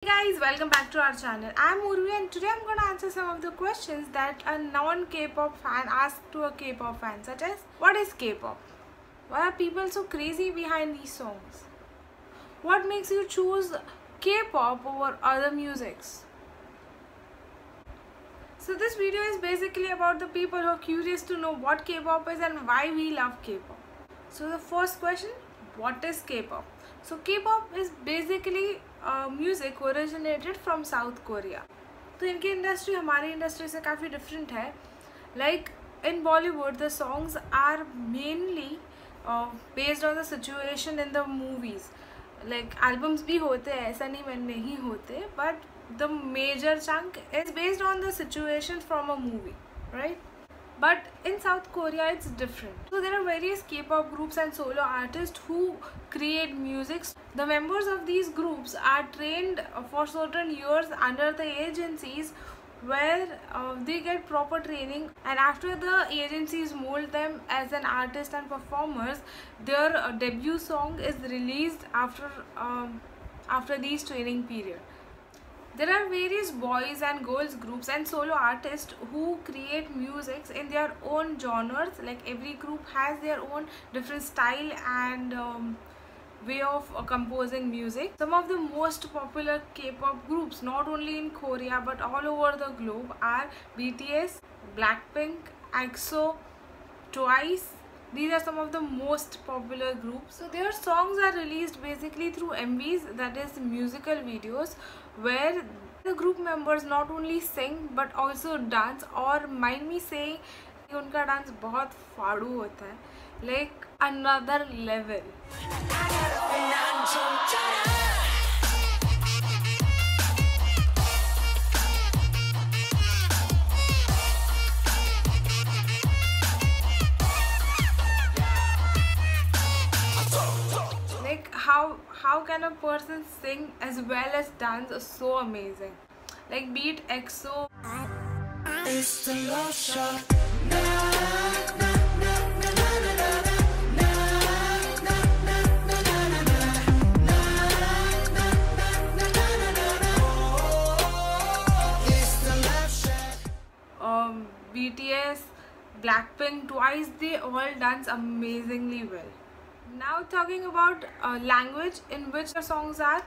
Hey guys, welcome back to our channel. I'm Urvi and today I'm gonna answer some of the questions that a non-K-pop fan asked to a K-pop fan, such as what is K-pop? Why are people so crazy behind these songs? What makes you choose K-pop over other musics? So this video is basically about the people who are curious to know what K-pop is and why we love K-pop. So the first question, what is K-pop? So K-pop is basically music originated from South Korea. तो इनकी industry हमारी industry से काफ़ी different है. Like in Bollywood, the songs are mainly based on the situation in the movies. Like albums भी होते हैं, ऐसा नहीं होते, but the major chunk is based on the situation from a movie, right? But in South Korea it's different. So there are various K-pop groups and solo artists who create music. The members of these groups are trained for certain years under the agencies where they get proper training, and after the agencies mold them as an artist and performers, their debut song is released after these training period. There are various boys and girls groups and solo artists who create music in their own genres. Like every group has their own different style and way of composing music. Some of the most popular K-pop groups, not only in Korea but all over the globe, are BTS, Blackpink, EXO, Twice. These are some of the most popular groups. So their songs are released basically through MVs, that is musical videos, where the group members not only sing but also dance. और mind me saying उनका dance बहुत फाड़ू होता है, like another level. How can a person sing as well as dance is so amazing. Like beat EXO. It's the love shot. BTS, Blackpink, Twice, they all dance amazingly well. Now talking about language in which the songs are,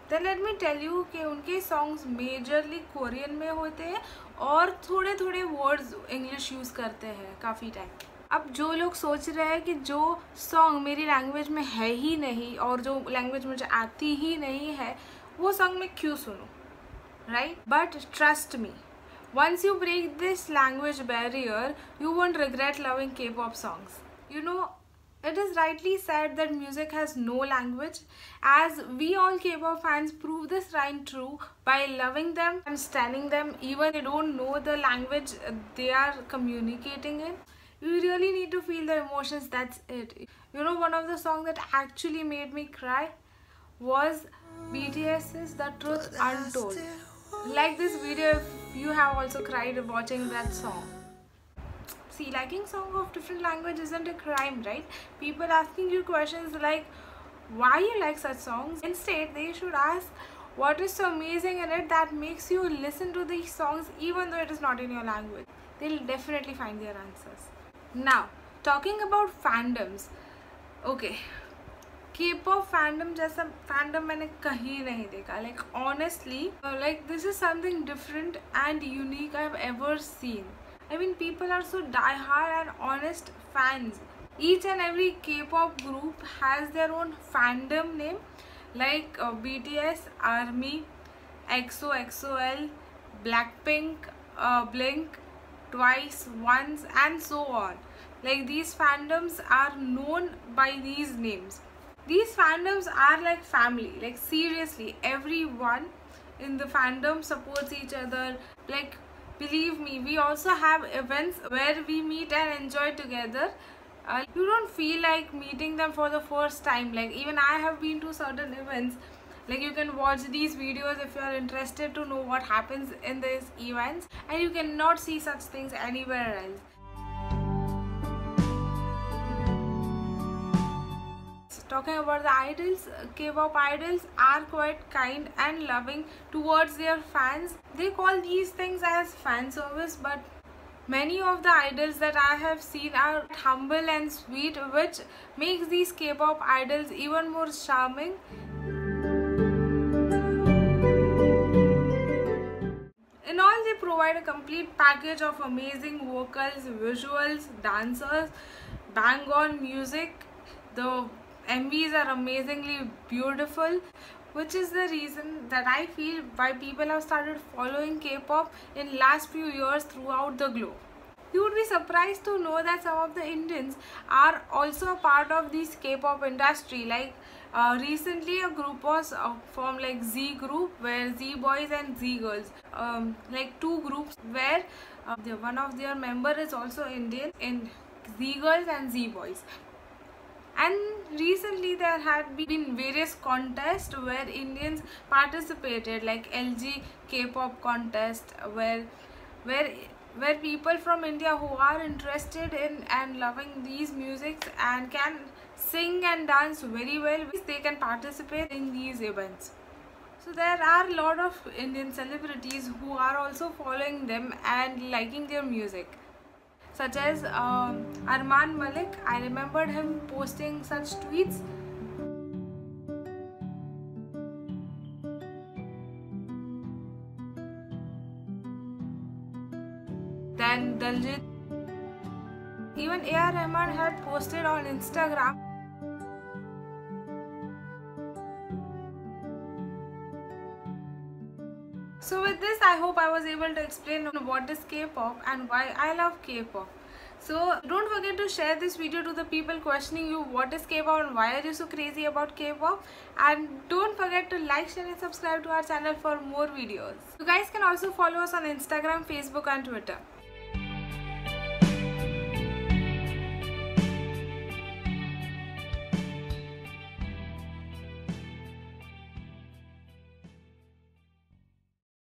then let me tell you कि उनके songs majorly Korean में होते हैं और थोड़े थोड़े words English use करते हैं काफ़ी time. अब जो लोग सोच रहे हैं कि जो song मेरी language में है ही नहीं और जो language मुझे आती ही नहीं है, वो song मैं क्यों सुनूं, right? But trust me, once you break this language barrier, you won't regret loving K-pop songs. You know, it is rightly said that music has no language, as we all K-pop fans prove this right true by loving them and standing them even they don't know the language they are communicating in. You really need to feel the emotions, that's it. You know, one of the songs that actually made me cry was BTS's The Truth Untold. Like this video if you have also cried watching that song. See, liking songs of different language isn't a crime, right? People asking you questions like why you like such songs, instead they should ask what is so amazing in it that makes you listen to these songs even though it is not in your language. They'll definitely find their answers. Now, talking about fandoms. Okay, K-pop fandom जैसा fandom मैंने कहीं नहीं देखा. Like honestly, like this is something different and unique I've ever seen. I mean, people are so die-hard and honest fans. Each and every K-pop group has their own fandom name, like BTS, ARMY, EXO, EXO-L, Blackpink, Blink, Twice, Once, and so on. Like these fandoms are known by these names. These fandoms are like family. Like seriously, everyone in the fandom supports each other. Like believe me, we also have events where we meet and enjoy together. You don't feel like meeting them for the first time. Like even I have been to certain events. Like you can watch these videos if you are interested to know what happens in these events, and you cannot see such things anywhere else. Talking about the idols, K-pop idols are quite kind and loving towards their fans. They call these things as fan service, but many of the idols that I have seen are humble and sweet, which makes these K-pop idols even more charming. In all, they provide a complete package of amazing vocals, visuals, dancers, bang-on music. The MVs are amazingly beautiful, which is the reason that I feel why people have started following K-pop in last few years throughout the globe. You would be surprised to know that some of the Indians are also a part of this K-pop industry. Like recently a group was formed, like Z group, where Z boys and Z girls, like two groups where one of their member is also Indian in Z girls and Z boys. And recently there had been various contests where Indians participated, like LG K-pop contest, where people from India who are interested in and loving these musics and can sing and dance very well, they can participate in these events. So there are a lot of Indian celebrities who are also following them and liking their music, such as Arman Malik. I remembered him posting such tweets. Then Daljit. Even A.R. Rahman had posted on Instagram. So with this, I hope I was able to explain what is K-pop and why I love K-pop. So don't forget to share this video to the people questioning you what is K-pop and why are you so crazy about K-pop. And don't forget to like, share and subscribe to our channel for more videos. You guys can also follow us on Instagram, Facebook and Twitter.